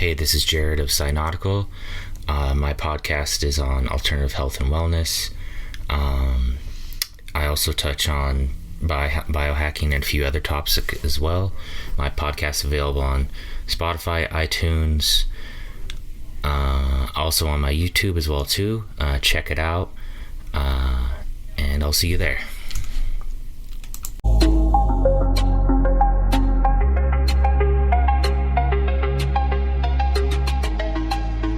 Hey, this is Jared of Cynautical. My podcast is on alternative health and wellness. I also touch on biohacking and a few other topics as well. My podcast is available on Spotify, iTunes, also on my YouTube as well too. Check it out, and I'll see you there.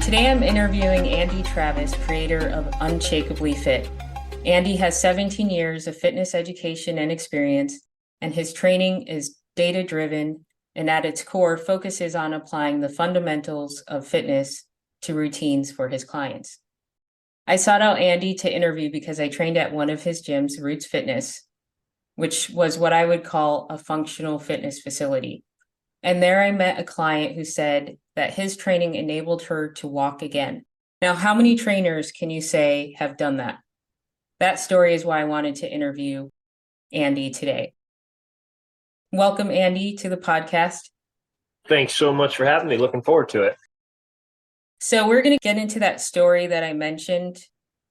Today I'm interviewing Andy Travis, creator of Unshakably Fit. Andy has 17 years of fitness education and experience, and his training is data-driven and at its core focuses on applying the fundamentals of fitness to routines for his clients. I sought out Andy to interview because I trained at one of his gyms, Roots Fitness, which was what I would call a functional fitness facility. And there I met a client who said that his training enabled her to walk again. Now, how many trainers can you say have done that? That story is why I wanted to interview Andy today. Welcome, Andy, to the podcast. Thanks so much for having me. Looking forward to it. So we're going to get into that story that I mentioned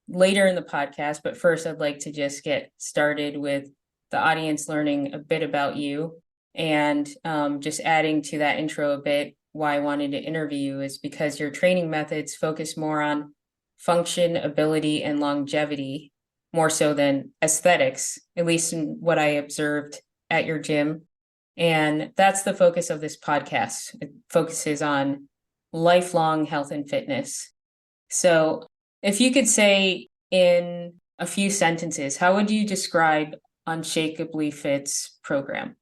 later in the podcast. But first, I'd like to just get started with the audience learning a bit about you. And just adding to that intro a bit, why I wanted to interview you is because your training methods focus more on function, ability, and longevity, more so than aesthetics, at least in what I observed at your gym. And that's the focus of this podcast. It focuses on lifelong health and fitness. So if you could say in a few sentences, how would you describe Unshakably Fit's program?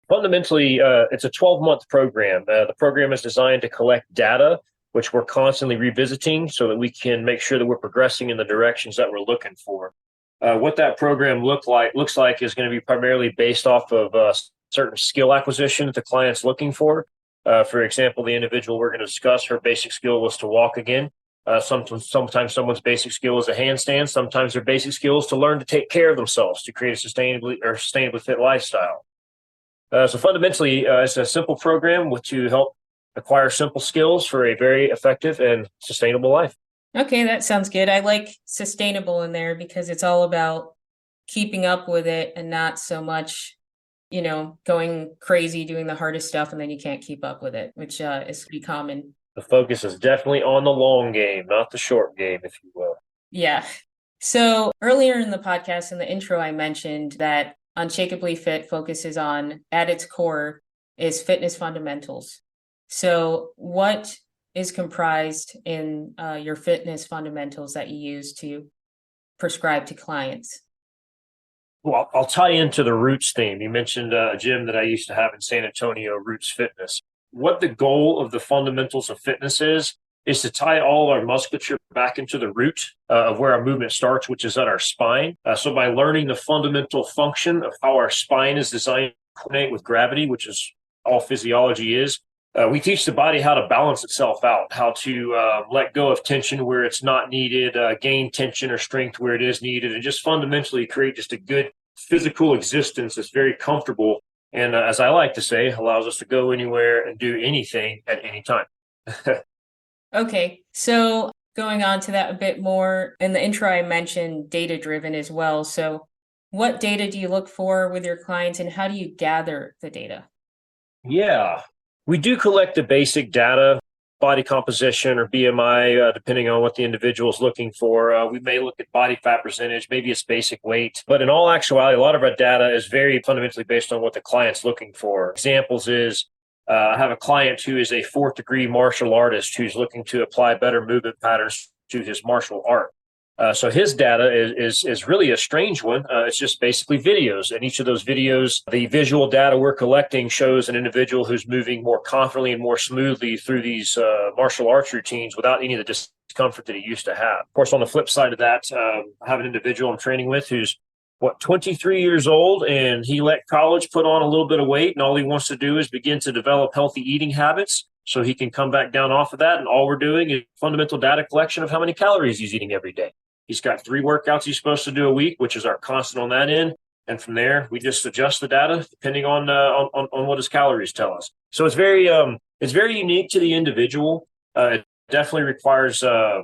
Fundamentally, it's a 12-month program. The program is designed to collect data, which we're constantly revisiting so that we can make sure that we're progressing in the directions that we're looking for. What that program looks like is going to be primarily based off of certain skill acquisition that the client's looking for. For example, the individual we're going to discuss, her basic skill was to walk again. Sometimes someone's basic skill is a handstand. Sometimes their basic skill is to learn to take care of themselves, to create a sustainably fit lifestyle. So fundamentally, it's a simple program to help acquire simple skills for a very effective and sustainable life. Okay, that sounds good. I like sustainable in there because it's all about keeping up with it and not so much, going crazy doing the hardest stuff and then you can't keep up with it, which is pretty common. The focus is definitely on the long game, not the short game, if you will. Yeah. So earlier in the podcast, in the intro, I mentioned that Unshakably Fit focuses on, at its core, is fitness fundamentals. So what is comprised in your fitness fundamentals that you use to prescribe to clients? Well, I'll tie into the Roots theme. You mentioned a gym that I used to have in San Antonio, Roots Fitness. What the goal of the fundamentals of fitness is to tie all our musculature back into the root of where our movement starts, which is at our spine. So by learning the fundamental function of how our spine is designed to coordinate with gravity, which is all physiology is, we teach the body how to balance itself out, how to let go of tension where it's not needed, gain tension or strength where it is needed, and just fundamentally create just a good physical existence that's very comfortable. And as I like to say, allows us to go anywhere and do anything at any time. Okay, so going on to that a bit more, in the intro I mentioned data-driven as well. So what data do you look for with your clients and how do you gather the data? Yeah, we do collect the basic data, body composition or BMI, depending on what the individual is looking for. We may look at body fat percentage, maybe it's basic weight. But in all actuality, a lot of our data is very fundamentally based on what the client's looking for. Examples is, I have a client who is a 4th degree martial artist who's looking to apply better movement patterns to his martial art. So his data is really a strange one. It's just basically videos. And each of those videos, the visual data we're collecting shows an individual who's moving more confidently and more smoothly through these martial arts routines without any of the discomfort that he used to have. Of course, on the flip side of that, I have an individual I'm training with who's 23 years old, and he let college put on a little bit of weight, and all he wants to do is begin to develop healthy eating habits so he can come back down off of that. And all we're doing is fundamental data collection of how many calories he's eating every day. He's got 3 workouts he's supposed to do a week, which is our constant on that end. And from there, we just adjust the data depending on what his calories tell us. So it's very It's very unique to the individual. It definitely requires a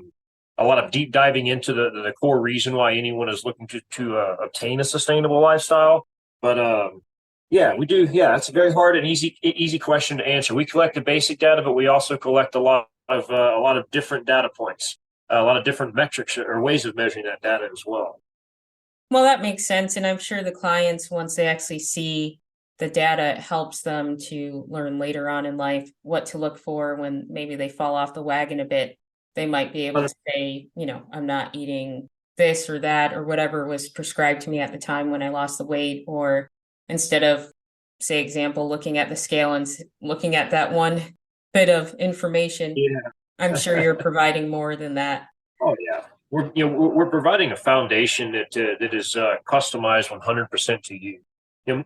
lot of deep diving into the core reason why anyone is looking to obtain a sustainable lifestyle. But yeah, we do. Yeah, it's a very hard and easy question to answer. We collect the basic data, but we also collect a lot of different data points, a lot of different metrics or ways of measuring that data as well. Well, that makes sense. And I'm sure the clients, once they actually see the data, it helps them to learn later on in life what to look for when maybe they fall off the wagon a bit. They might be able to say, I'm not eating this or that or whatever was prescribed to me at the time when I lost the weight. Or instead of, say, example, looking at the scale and looking at that one bit of information, I'm sure you're providing more than that. Oh yeah. We're providing a foundation that is customized 100% to you.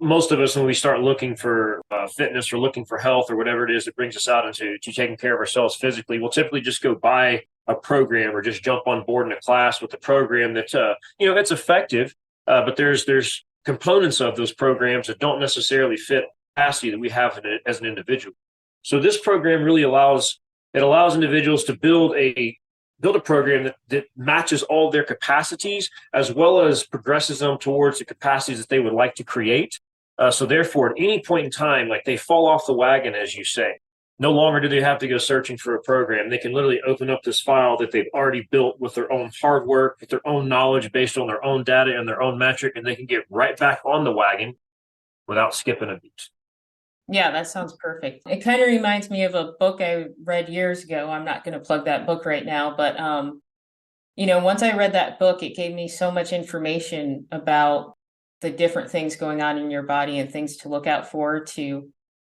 Most of us, when we start looking for fitness or looking for health or whatever it is that brings us out into taking care of ourselves physically, we'll typically just go buy a program or just jump on board in a class with a program that it's effective, but there's components of those programs that don't necessarily fit the capacity that we have as an individual. So this program really allows individuals to build a program that matches all their capacities, as well as progresses them towards the capacities that they would like to create. So therefore, at any point in time, like they fall off the wagon, as you say, no longer do they have to go searching for a program. They can literally open up this file that they've already built with their own hard work, with their own knowledge based on their own data and their own metric, and they can get right back on the wagon without skipping a beat. Yeah, that sounds perfect. It kind of reminds me of a book I read years ago. I'm not going to plug that book right now, but once I read that book, it gave me so much information about the different things going on in your body and things to look out for to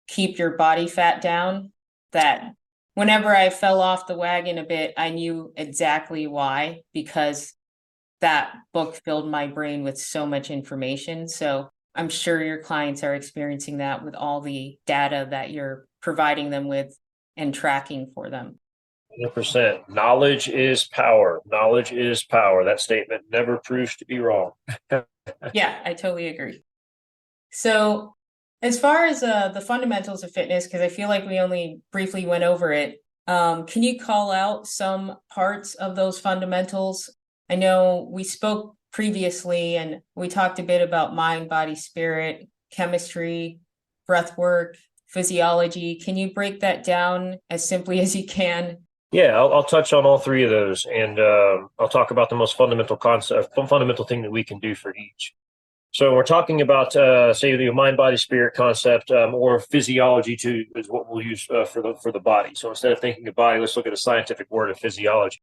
keep your body fat down, that whenever I fell off the wagon a bit, I knew exactly why, because that book filled my brain with so much information. So I'm sure your clients are experiencing that with all the data that you're providing them with and tracking for them. 100%. Knowledge is power. Knowledge is power. That statement never proves to be wrong. Yeah, I totally agree. So as far as the fundamentals of fitness, because I feel like we only briefly went over it, can you call out some parts of those fundamentals? I know we spoke previously and we talked a bit about mind, body, spirit, chemistry, breath work, physiology. Can you break that down as simply as you can? Yeah, I'll touch on all three of those, and I'll talk about the most fundamental thing that we can do for each. So we're talking about, say, the mind, body, spirit concept, or physiology too, is what we'll use for the body. So instead of thinking of body, let's look at a scientific word of physiology.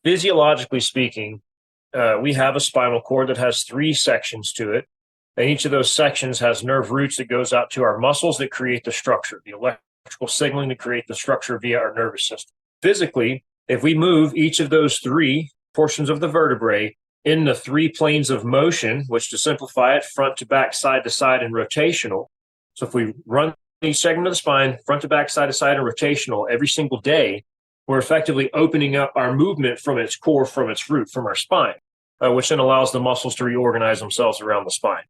Physiologically speaking, we have a spinal cord that has 3 sections to it. And each of those sections has nerve roots that goes out to our muscles that create the structure, the electrical signaling to create the structure via our nervous system. Physically, if we move each of those 3 portions of the vertebrae in the 3 planes of motion, which to simplify it, front to back, side to side, and rotational. So if we run each segment of the spine, front to back, side to side, and rotational every single day, we're effectively opening up our movement from its core, from its root, from our spine, which then allows the muscles to reorganize themselves around the spine.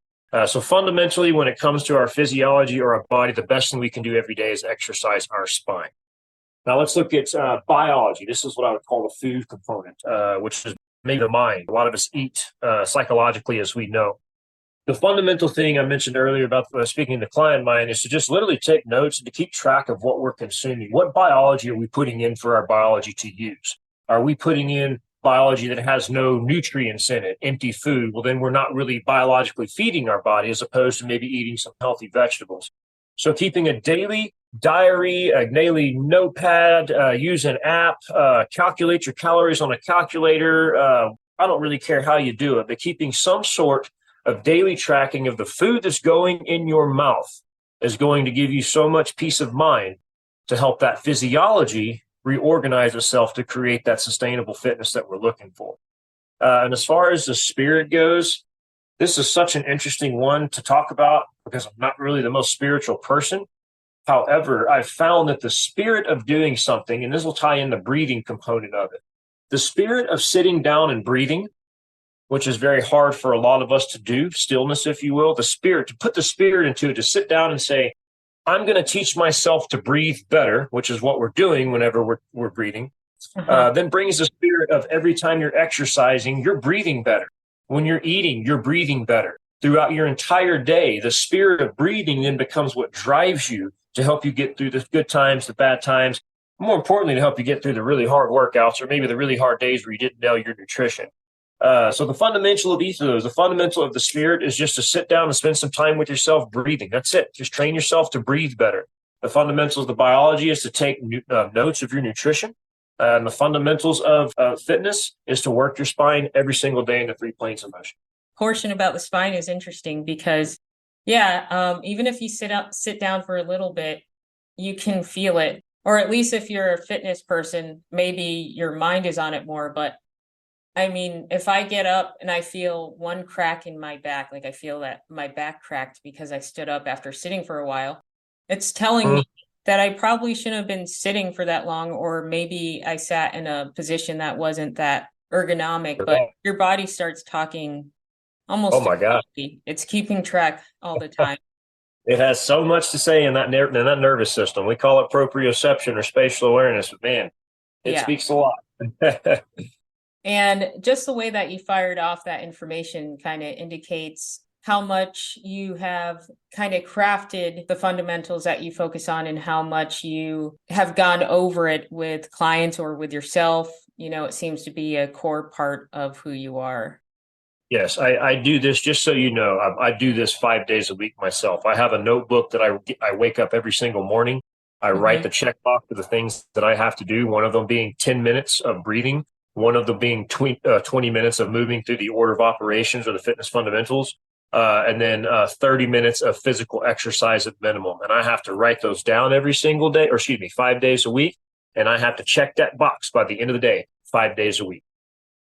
So fundamentally, when it comes to our physiology or our body, the best thing we can do every day is exercise our spine. Now let's look at biology. This is what I would call the food component, which is maybe the mind. A lot of us eat psychologically, as we know. The fundamental thing I mentioned earlier about speaking to client mind is to just literally take notes and to keep track of what we're consuming. What biology are we putting in for our biology to use? Are we putting in biology that has no nutrients in it, empty food? Well, then we're not really biologically feeding our body as opposed to maybe eating some healthy vegetables. So keeping a daily diary, a daily notepad, use an app, calculate your calories on a calculator. I don't really care how you do it, but keeping some sort of daily tracking of the food that's going in your mouth is going to give you so much peace of mind to help that physiology reorganize itself to create that sustainable fitness that we're looking for. And as far as the spirit goes, this is such an interesting one to talk about because I'm not really the most spiritual person. However, I've found that the spirit of doing something, and this will tie in the breathing component of it, the spirit of sitting down and breathing, which is very hard for a lot of us to do, stillness, if you will, the spirit, to put the spirit into it, to sit down and say, I'm going to teach myself to breathe better, which is what we're doing whenever we're breathing. Then brings the spirit of every time you're exercising, you're breathing better. When you're eating, you're breathing better. Throughout your entire day, the spirit of breathing then becomes what drives you to help you get through the good times, the bad times, more importantly, to help you get through the really hard workouts or maybe the really hard days where you didn't nail your nutrition. So the fundamental of each of those, the fundamental of the spirit is just to sit down and spend some time with yourself breathing. That's it. Just train yourself to breathe better. The fundamentals of the biology is to take notes of your nutrition. And the fundamentals of fitness is to work your spine every single day in the 3 planes of motion. Portion about the spine is interesting because, even if you sit down for a little bit, you can feel it. Or at least if you're a fitness person, maybe your mind is on it more. But I mean, if I get up and I feel one crack in my back, like I feel that my back cracked because I stood up after sitting for a while, it's telling me that I probably shouldn't have been sitting for that long, or maybe I sat in a position that wasn't that ergonomic, but your body starts talking almost. Oh my God. It's keeping track all the time. It has so much to say in that nervous system. We call it proprioception or spatial awareness, but man, it speaks a lot. And just the way that you fired off that information kind of indicates how much you have kind of crafted the fundamentals that you focus on and how much you have gone over it with clients or with yourself. You know, it seems to be a core part of who you are. Yes, I do this, just so you know, I do this 5 days a week myself. I have a notebook that I wake up every single morning. I write the checkbox of the things that I have to do, one of them being 10 minutes of breathing, one of them being 20 minutes of moving through the order of operations or the fitness fundamentals, and then 30 minutes of physical exercise at minimum. And I have to write those down every single day, 5 days a week. And I have to check that box by the end of the day, 5 days a week.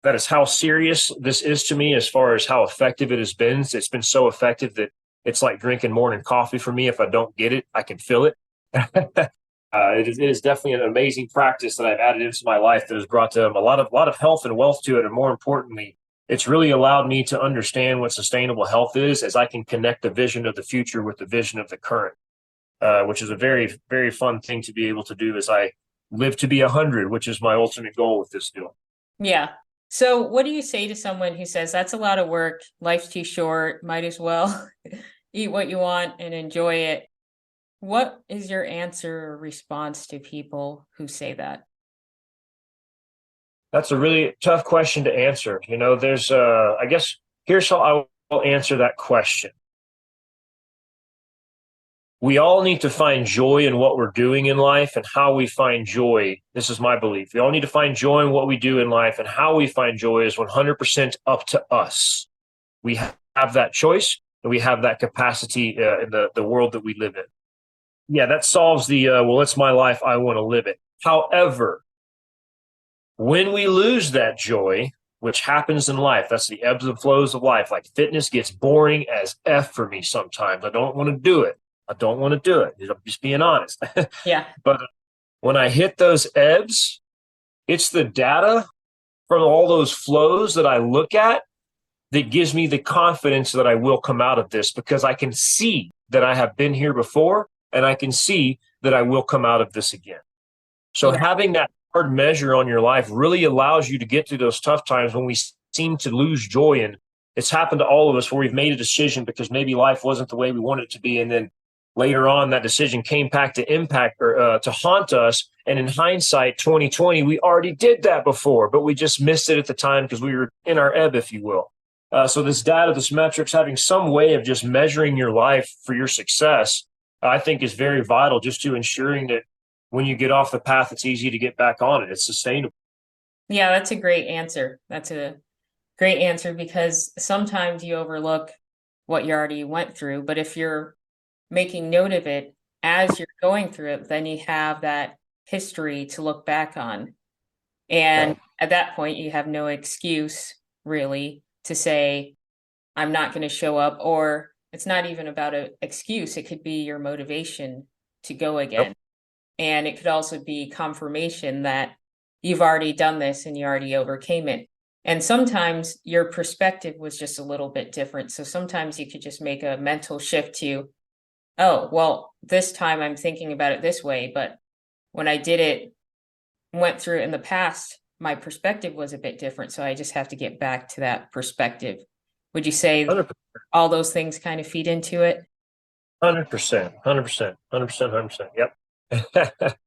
That is how serious this is to me as far as how effective it has been. It's been so effective that it's like drinking morning coffee for me. If I don't get it, I can feel it. It is definitely an amazing practice that I've added into my life that has brought a lot of health and wealth to it. And more importantly, it's really allowed me to understand what sustainable health is, as I can connect the vision of the future with the vision of the current, which is a very, very fun thing to be able to do as I live to be 100, which is my ultimate goal with this deal. Yeah. So what do you say to someone who says that's a lot of work, life's too short, might as well eat what you want and enjoy it? What is your answer or response to people who say that? That's a really tough question to answer. You know, I guess here's how I will answer that question. We all need to find joy in what we're doing in life, and how we find joy. This is my belief. We all need to find joy in what we do in life, and how we find joy is 100% up to us. We have that choice, and we have that capacity in the world that we live in. Yeah, that solves it's my life, I want to live it. However, when we lose that joy, which happens in life, that's the ebbs and flows of life. Like, fitness gets boring as F for me sometimes. I don't want to do it. I'm just being honest. Yeah. But when I hit those ebbs, it's the data from all those flows that I look at that gives me the confidence that I will come out of this, because I can see that I have been here before, and I can see that I will come out of this again. So having that hard measure on your life really allows you to get through those tough times when we seem to lose joy. And it's happened to all of us where we've made a decision because maybe life wasn't the way we wanted it to be. And then later on, that decision came back to impact or to haunt us. And in hindsight, 2020, we already did that before, but we just missed it at the time because we were in our ebb, if you will. So this data, this metrics, having some way of just measuring your life for your success, I think is very vital, just to ensuring that when you get off the path, it's easy to get back on it. It's sustainable. Yeah, that's a great answer. That's a great answer, because sometimes you overlook what you already went through. But if you're making note of it as you're going through it, then you have that history to look back on. And at that point, you have no excuse really to say, I'm not going to show up. Or it's not even about an excuse. It could be your motivation to go again. Yep. And it could also be confirmation that you've already done this and you already overcame it. And sometimes your perspective was just a little bit different. So sometimes you could just make a mental shift to, oh, well, this time I'm thinking about it this way, but when I went through it in the past, my perspective was a bit different. So I just have to get back to that perspective. Would you say 100%. all those things kind of feed into it? 100%. 100%. 100%. 100%. Yep.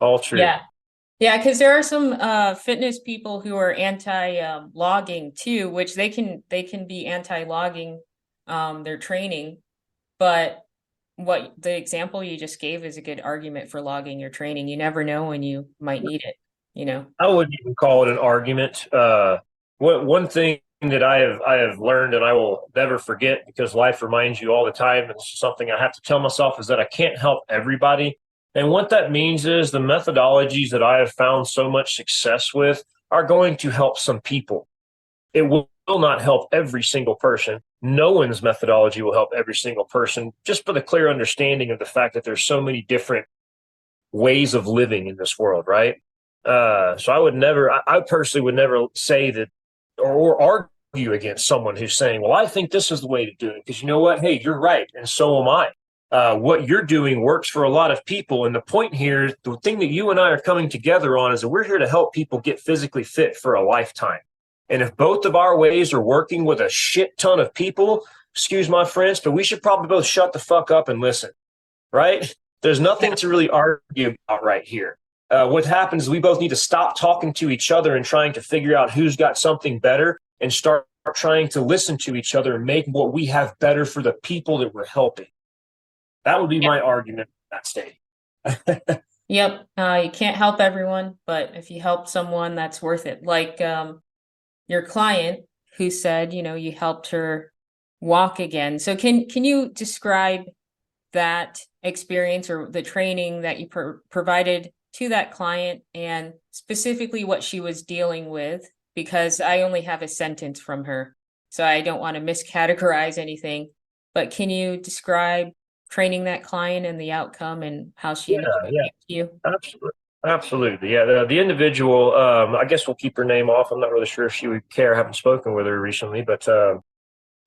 All true. Yeah. Yeah, because there are some fitness people who are anti logging too, which they can be anti logging their training, but what the example you just gave is a good argument for logging your training. You never know when you might need it, you know. I wouldn't even call it an argument. One thing that I have learned and I will never forget because life reminds you all the time, and it's something I have to tell myself, is that I can't help everybody. And what that means is the methodologies that I have found so much success with are going to help some people. It will not help every single person. No one's methodology will help every single person, just for the clear understanding of the fact that there's so many different ways of living in this world, right? So I personally would never say that or argue against someone who's saying, well, I think this is the way to do it. Because you know what? Hey, you're right. And so am I. What you're doing works for a lot of people. And the point here, the thing that you and I are coming together on is that we're here to help people get physically fit for a lifetime. And if both of our ways are working with a shit ton of people, excuse my French, but we should probably both shut the fuck up and listen, right? There's nothing to really argue about right here. What happens is we both need to stop talking to each other and trying to figure out who's got something better and start trying to listen to each other and make what we have better for the people that we're helping. That would be my argument at that stage. Yep. You can't help everyone, but if you help someone, that's worth it. Like your client who said, you helped her walk again. So can you describe that experience or the training that you provided to that client and specifically what she was dealing with? Because I only have a sentence from her, so I don't want to miscategorize anything. But can you describe training that client and the outcome and how she ended up to you? Absolutely. Yeah. The individual, I guess we'll keep her name off. I'm not really sure if she would care. I haven't spoken with her recently, but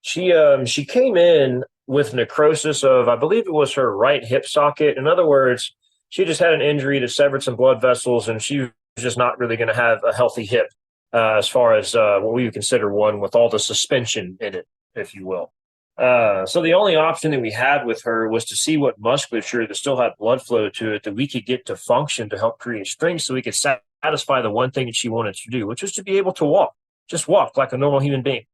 she came in with necrosis of, I believe it was her right hip socket. In other words, she just had an injury that severed some blood vessels, and she was just not really going to have a healthy hip as far as what we would consider one with all the suspension in it, if you will. So the only option that we had with her was to see what musculature that still had blood flow to it that we could get to function to help create strength so we could satisfy the one thing that she wanted to do, which was to be able to walk, just walk like a normal human being.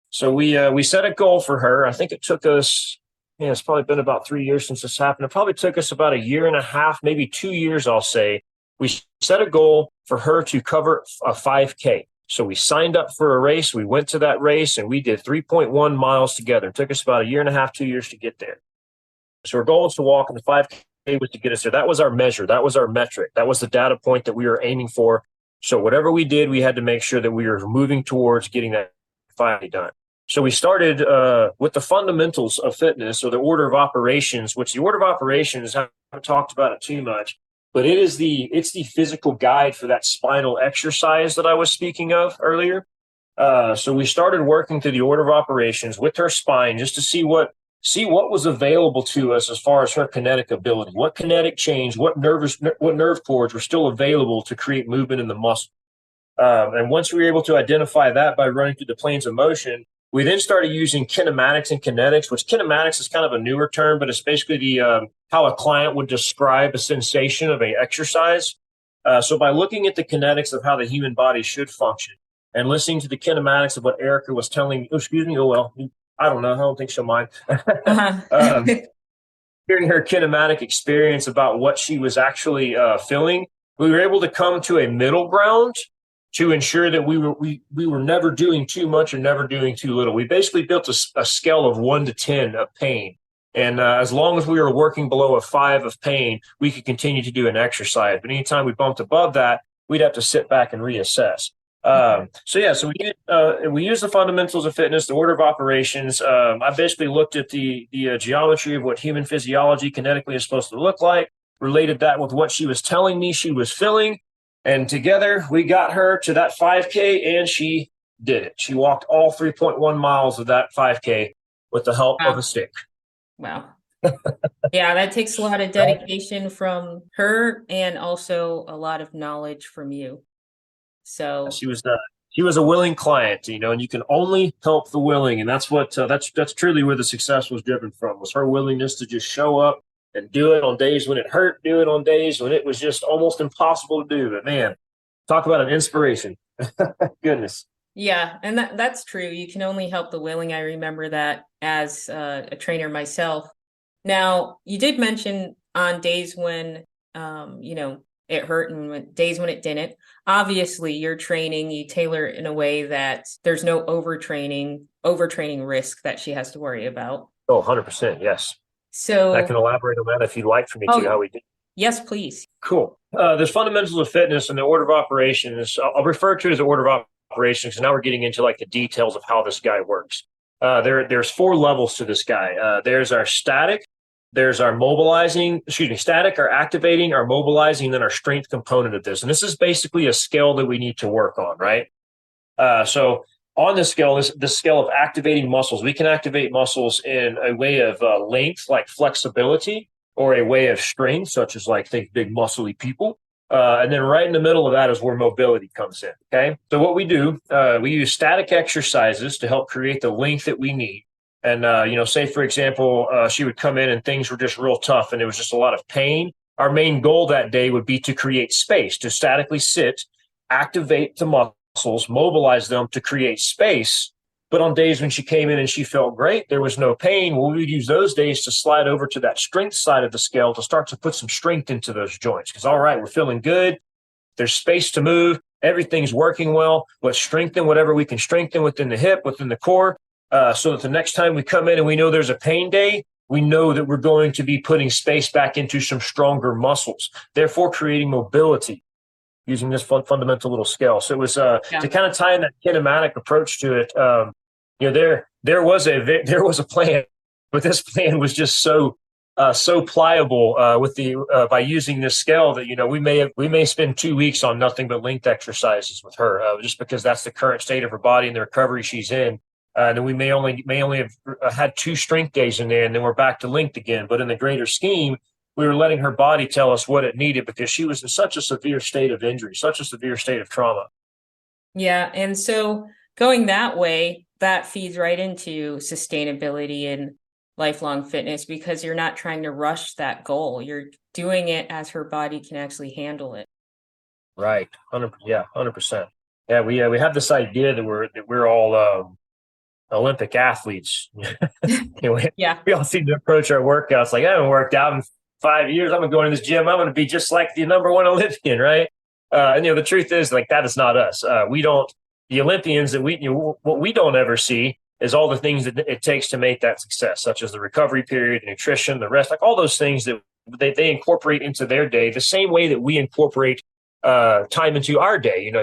So we set a goal for her. I think it took us, it's probably been about 3 years since this happened. It probably took us about 1.5 years, maybe 2 years, I'll say. We set a goal for her to cover a 5K. So we signed up for a race. We went to that race and we did 3.1 miles together. It took us about 1.5 years, 2 years to get there. So our goal was to walk, and the 5K was to get us there. That was our measure. That was our metric. That was the data point that we were aiming for. So whatever we did, we had to make sure that we were moving towards getting that 5K done. So we started with the fundamentals of fitness, or the order of operations, which the order of operations, I haven't talked about it too much, but it's the physical guide for that spinal exercise that I was speaking of earlier. So we started working through the order of operations with her spine just to see what was available to us as far as her kinetic ability, what kinetic change, what nerve cords were still available to create movement in the muscle. And once we were able to identify that by running through the planes of motion, we then started using kinematics and kinetics, which kinematics is kind of a newer term, but it's basically how a client would describe a sensation of an exercise. So by looking at the kinetics of how the human body should function and listening to the kinematics of what Erica was telling me, I don't know, I don't think she'll mind. Hearing her kinematic experience about what she was actually feeling, we were able to come to a middle ground to ensure that we were never doing too much or never doing too little. We basically built a scale of 1 to 10 of pain. And as long as we were working below a 5 of pain, we could continue to do an exercise. But anytime we bumped above that, we'd have to sit back and reassess. So we use the fundamentals of fitness, the order of operations. I basically looked at the geometry of what human physiology kinetically is supposed to look like, related that with what she was telling me she was feeling. And together we got her to that 5K, and she did it. She walked all 3.1 miles of that 5K with the help of a stick. Wow. Yeah, that takes a lot of Right? dedication from her and also a lot of knowledge from you. So, She was a willing client, and you can only help the willing, and that's what that's truly where the success was driven from, was her willingness to just show up and do it on days when it hurt, do it on days when it was just almost impossible to do. But man, talk about an inspiration. Goodness. yeah, and that's true. You can only help the willing. I remember that as a trainer myself. Now, you did mention on days when, it hurt and days when it didn't. Obviously, your training, you tailor it in a way that there's no overtraining risk that she has to worry about. Oh, 100%. Yes. I So, can elaborate on that if you'd like for me to, how oh, we do. yes, please. Cool. There's fundamentals of fitness and the order of operations. I'll refer to it as the order of operations because now we're getting into like the details of how this guy works. There's four levels to this guy. There's our static, there's our static, our activating, our mobilizing, and then our strength component of this. And this is basically a scale that we need to work on, right? So on this scale, this scale of activating muscles, we can activate muscles in a way of length, like flexibility, or a way of strength, such as like think big muscly people. And then right in the middle of that is where mobility comes in. Okay. So what we do, we use static exercises to help create the length that we need. And, say, for example, she would come in and things were just real tough and there was just a lot of pain. Our main goal that day would be to create space, to statically sit, activate the muscles, mobilize them to create space. But on days when she came in and she felt great, there was no pain. Well, we would use those days to slide over to that strength side of the scale to start to put some strength into those joints. Because, all right, we're feeling good. There's space to move. Everything's working well. Let's strengthen whatever we can strengthen within the hip, within the core, so that the next time we come in and we know there's a pain day, we know that we're going to be putting space back into some stronger muscles, therefore creating mobility using this fundamental little scale. So it was to kind of tie in that kinematic approach to it. There was a plan, but this plan was just so pliable by using this scale that we may spend 2 weeks on nothing but length exercises with her, just because that's the current state of her body and the recovery she's in. And then we may only have had 2 strength days in there, and then we're back to length again. But in the greater scheme, we were letting her body tell us what it needed because she was in such a severe state of injury, such a severe state of trauma. Yeah. And so going that way, that feeds right into sustainability and lifelong fitness because you're not trying to rush that goal. You're doing it as her body can actually handle it. Right. 100%. Yeah. We have this idea that we're all Olympic athletes. Yeah. We all seem to approach our workouts like, I haven't worked out in 5 years. I'm going to go into this gym. I'm going to be just like the number one Olympian, right? And the truth is, like, that is not us. The Olympians that what we don't ever see is all the things that it takes to make that success, such as the recovery period, nutrition, the rest, like all those things that they incorporate into their day, the same way that we incorporate time into our day.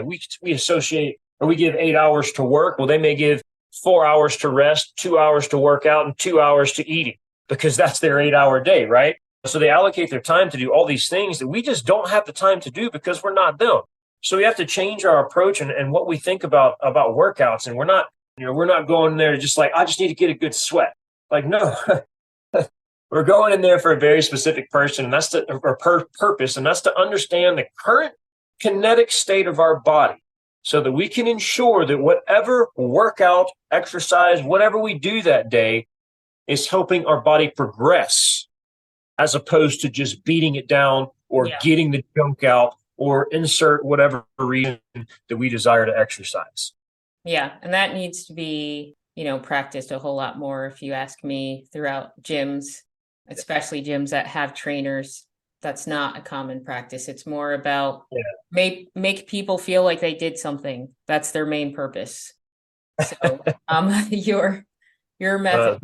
We associate, or we give 8 hours to work. Well, they may give 4 hours to rest, 2 hours to work out, and 2 hours to eating because that's their 8-hour day, right? So they allocate their time to do all these things that we just don't have the time to do because we're not them. So we have to change our approach and what we think about workouts. And we're not going there just like, I just need to get a good sweat. Like, no, we're going in there for a very specific person, and that's purpose, and that's to understand the current kinetic state of our body so that we can ensure that whatever workout, exercise, whatever we do that day is helping our body progress, as opposed to just beating it down or getting the junk out or insert whatever reason that we desire to exercise. Yeah. And that needs to be, practiced a whole lot more, if you ask me, throughout gyms, especially gyms that have trainers. That's not a common practice. It's more about make people feel like they did something. That's their main purpose. So your method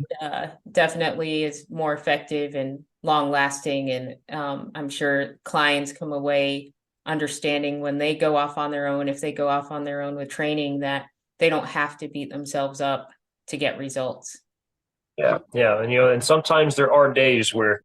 definitely is more effective and long lasting. And I'm sure clients come away understanding when they go off on their own, if they go off on their own with training, that they don't have to beat themselves up to get results. Yeah. And sometimes there are days where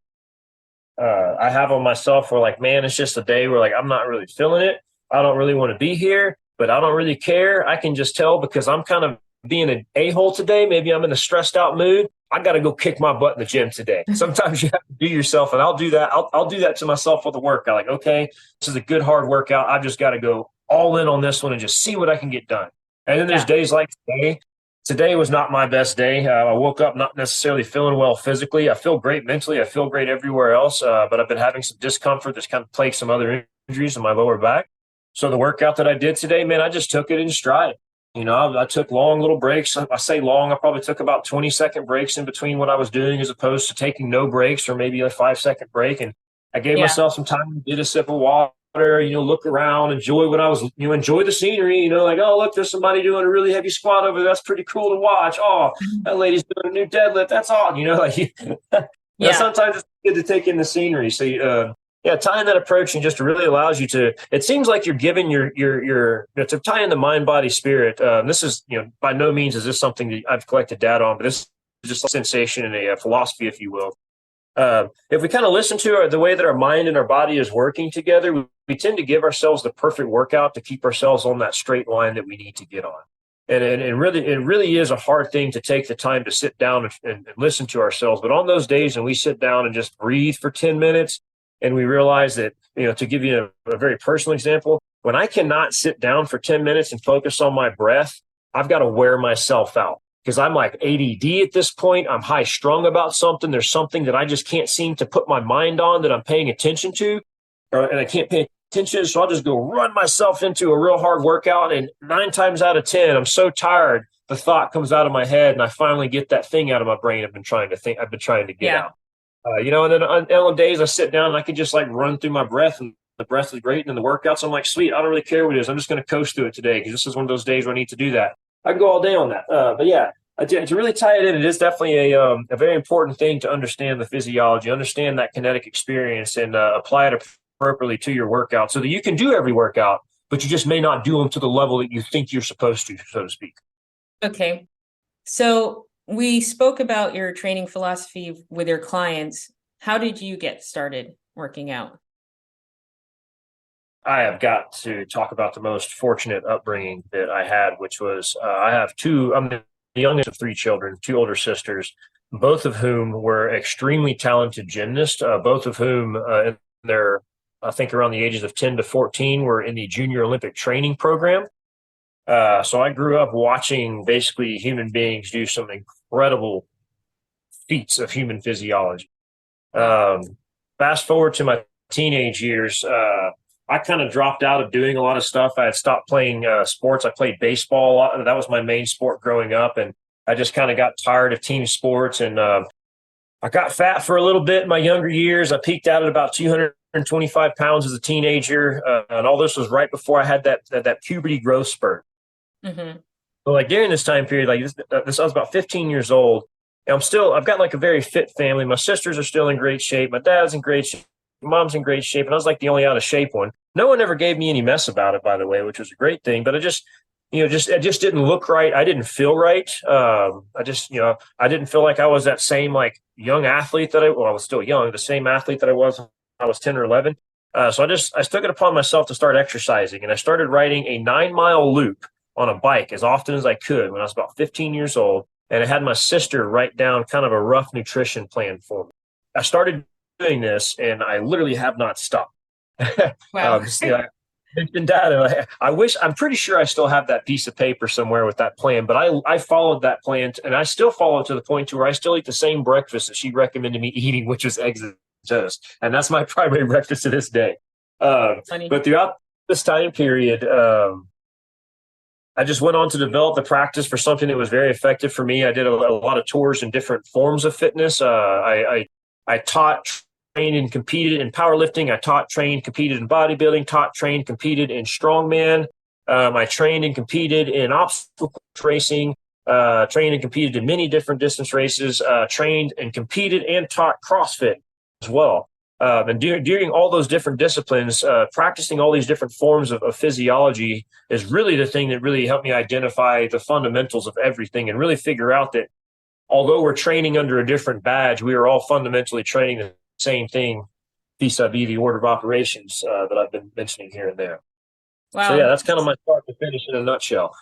I have on myself where like, man, it's just a day where like, I'm not really feeling it. I don't really want to be here, but I don't really care. I can just tell because I'm kind of being an a-hole today. Maybe I'm in a stressed out mood. I got to go kick my butt in the gym today. Sometimes you have to do yourself, and I'll do that. I'll do that to myself with a workout. Like, okay, this is a good hard workout. I've just got to go all in on this one and just see what I can get done. And then there's days like today. Today was not my best day. I woke up not necessarily feeling well physically. I feel great mentally. I feel great everywhere else, but I've been having some discomfort that's kind of plagued some other injuries in my lower back. So the workout that I did today, man, I just took it in stride. I took long little breaks. I say long, I probably took about 20-second breaks in between what I was doing as opposed to taking no breaks or maybe a 5-second break. And I gave myself some time, did a sip of water, look around, enjoy what I was, enjoy the scenery, like, oh, look, there's somebody doing a really heavy squat over there. That's pretty cool to watch. Oh, that lady's doing a new deadlift. That's all, sometimes it's good to take in the scenery. So, tying that approach and just really allows you to, it seems like you're giving your to tie in the mind, body, spirit. This is, by no means is this something that I've collected data on, but this is just a sensation and a philosophy, if you will. If we kind of listen to the way that our mind and our body is working together, we tend to give ourselves the perfect workout to keep ourselves on that straight line that we need to get on. And it really is a hard thing to take the time to sit down and listen to ourselves. But on those days when we sit down and just breathe for 10 minutes, and we realize that, to give you a very personal example, when I cannot sit down for 10 minutes and focus on my breath, I've got to wear myself out because I'm like ADD at this point. I'm high strung about something. There's something that I just can't seem to put my mind on that I'm paying attention to, and I can't pay attention. So I'll just go run myself into a real hard workout. And 9 times out of 10, I'm so tired, the thought comes out of my head and I finally get that thing out of my brain I've been trying to get out. And then on days I sit down and I can just like run through my breath and the breath is great. And then the workouts, I'm like, sweet, I don't really care what it is. I'm just going to coast through it today because this is one of those days where I need to do that. I can go all day on that. To really tie it in, it is definitely a very important thing to understand the physiology, understand that kinetic experience and apply it appropriately to your workout so that you can do every workout, but you just may not do them to the level that you think you're supposed to, so to speak. Okay. So we spoke about your training philosophy with your clients. How did you get started working out? I have got to talk about the most fortunate upbringing that I had, which was I'm the youngest of 3 children, 2 older sisters, both of whom were extremely talented gymnasts, both of whom in their, I think around the ages of 10 to 14 were in the junior Olympic training program. So I grew up watching basically human beings do some incredible feats of human physiology. Fast forward to my teenage years, I kind of dropped out of doing a lot of stuff. I had stopped playing sports. I played baseball a lot. That was my main sport growing up. And I just kind of got tired of team sports. And I got fat for a little bit in my younger years. I peaked out at about 225 pounds as a teenager. And all this was right before I had that puberty growth spurt. Mm-hmm. So like during this time period, like this, I was about 15 years old. And I've got like a very fit family. My sisters are still in great shape. My dad's in great shape. My mom's in great shape. And I was like the only out of shape one. No one ever gave me any mess about it, by the way, which was a great thing. But it just didn't look right. I didn't feel right. I didn't feel like I was that same like young athlete I was still young, the same athlete that I was when I was 10 or 11. So I took it upon myself to start exercising. And I started riding a 9-mile loop on a bike as often as I could when I was about 15 years old. And I had my sister write down kind of a rough nutrition plan for me. I started doing this and I literally have not stopped. Wow. I'm pretty sure I still have that piece of paper somewhere with that plan, but I followed that plan and I still follow it to the point to where I still eat the same breakfast that she recommended me eating, which was eggs and toast. And that's my primary breakfast to this day. But throughout this time period, I just went on to develop the practice for something that was very effective for me. I did a lot of tours in different forms of fitness. I taught, trained, and competed in powerlifting. I taught, trained, competed in bodybuilding, taught, trained, competed in strongman. I trained and competed in obstacle racing, trained and competed in many different distance races, trained and competed and taught CrossFit as well. And during all those different disciplines, practicing all these different forms of physiology is really the thing that really helped me identify the fundamentals of everything and really figure out that although we're training under a different badge, we are all fundamentally training the same thing vis-a-vis the order of operations that I've been mentioning here and there. So yeah, Wow. that's kind of my start to finish in a nutshell.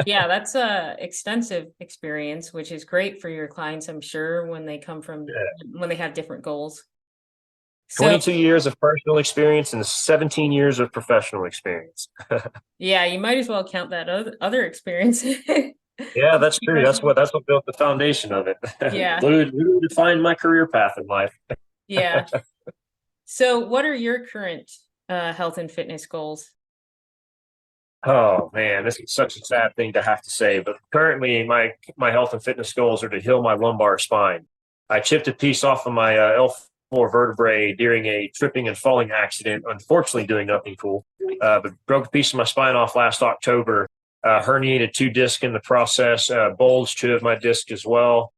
Yeah, that's a extensive experience, which is great for your clients, I'm sure, when they come from Yeah. when they have different goals. So 22 years of personal experience and 17 years of professional experience. yeah, you might as well count that other experience. Yeah, that's true. That's what built the foundation of it. Yeah, Literally defined my career path in life. yeah. So what are your current health and fitness goals? Oh man, this is such a sad thing to have to say, but currently my health and fitness goals are to heal my lumbar spine. I chipped a piece off of my L4 vertebrae during a tripping and falling accident. Unfortunately, doing nothing cool, but broke a piece of my spine off last October. Herniated 2 discs in the process. Bulged 2 of my discs as well,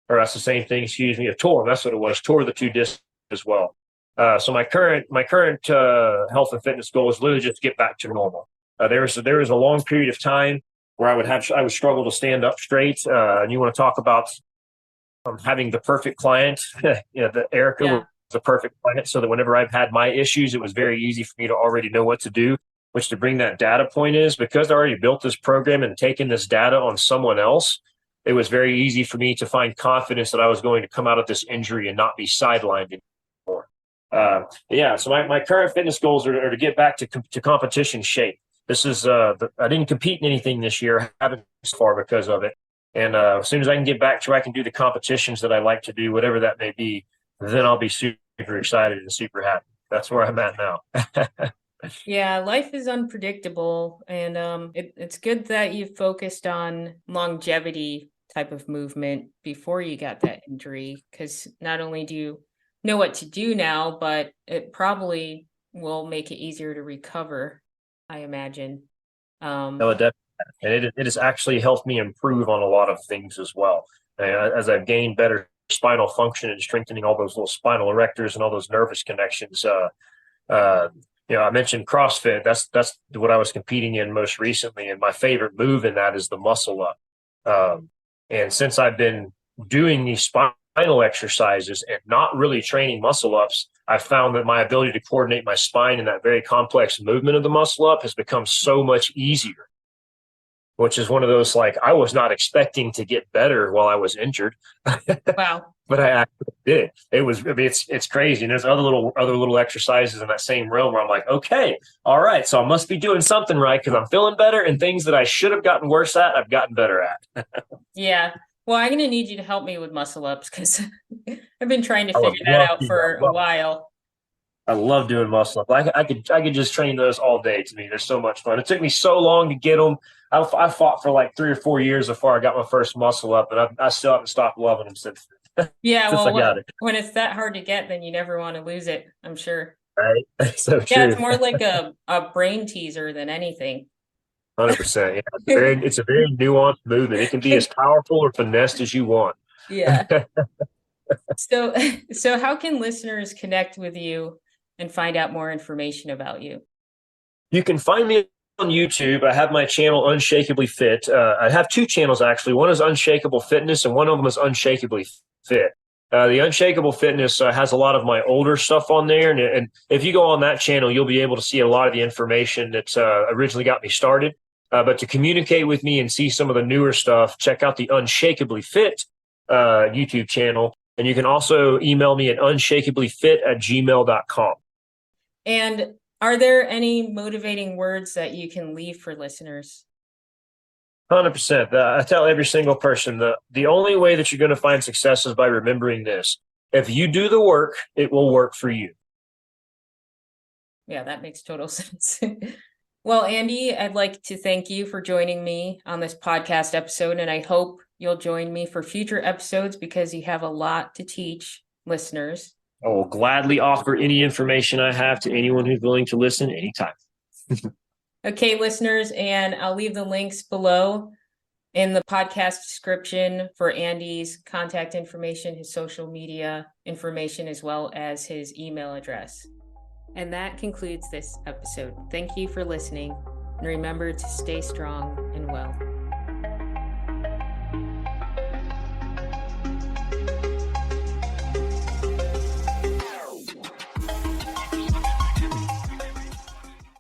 or that's the same thing. Excuse me, a tore. That's what it was. Tore the 2 discs as well. So my current health and fitness goal is literally just get back to normal. There was a long period of time where I would struggle to stand up straight. And you want to talk about having the perfect client? The Erica was Yeah, the perfect client, so that whenever I've had my issues, it was very easy for me to already know what to do. Which to bring that data point is because I already built this program and taken this data on someone else. It was very easy for me to find confidence that I was going to come out of this injury and not be sidelined anymore. Yeah, so my current fitness goals are to get back to competition shape. This is I didn't compete in anything this year, haven't so far because of it. And as soon as I can get back to where I can do the competitions that I like to do, whatever that may be, then I'll be super excited and super happy. That's where I'm at now. yeah, life is unpredictable, and it's good that you focused on longevity type of movement before you got that injury, because not only do you know what to do now, but it probably will make it easier to recover, I imagine. No, Um, it definitely, and it has actually helped me improve on a lot of things as well. As I've gained better spinal function and strengthening all those little spinal erectors and all those nervous connections. Uh, I mentioned CrossFit. That's what I was competing in most recently, and my favorite move in that is the muscle up. And since I've been doing these spinal exercises and not really training muscle ups, I found that my ability to coordinate my spine in that very complex movement of the muscle up has become so much easier, which is one of those like I was not expecting to get better while I was injured, wow. but I actually did. It was, I mean, it's crazy. And there's other little exercises in that same realm where I'm like, okay, all right, so I must be doing something right because I'm feeling better, and things that I should have gotten worse at, I've gotten better at. Yeah. Well, I'm gonna need you to help me with muscle ups because I've been trying to I would figure that love out to. for a while. I love doing muscle up. I could just train those all day. To me, they're so much fun. It took me so long to get them. I fought for like 3 or 4 years before I got my first muscle up, and I still haven't stopped loving them since Yeah, since I well, got it. when it's that hard to get, then you never want to lose it, I'm sure. Right, so Yeah, it's true. more like a brain teaser than anything. 100%. Yeah, it's a very nuanced movement. It can be as powerful or finessed as you want. Yeah. So so how can listeners connect with you and find out more information about you? You can find me on YouTube. I have my channel Unshakably Fit. I have 2 channels actually. One is Unshakable Fitness, and one of them is Unshakably Fit. The Unshakable Fitness has a lot of my older stuff on there, and if you go on that channel, you'll be able to see a lot of the information that originally got me started. But to communicate with me and see some of the newer stuff, check out the Unshakably Fit YouTube channel, and you can also email me at unshakablyfit@gmail.com. And are there any motivating words that you can leave for listeners? 100%. I tell every single person the only way that you're going to find success is by remembering this. If you do the work, it will work for you. Yeah, that makes total sense. Well, Andy, I'd like to thank you for joining me on this podcast episode, and I hope you'll join me for future episodes because you have a lot to teach listeners. I will gladly offer any information I have to anyone who's willing to listen anytime. Okay, listeners, and I'll leave the links below in the podcast description for Andy's contact information, his social media information, as well as his email address. And that concludes this episode. Thank you for listening, and remember to stay strong and well.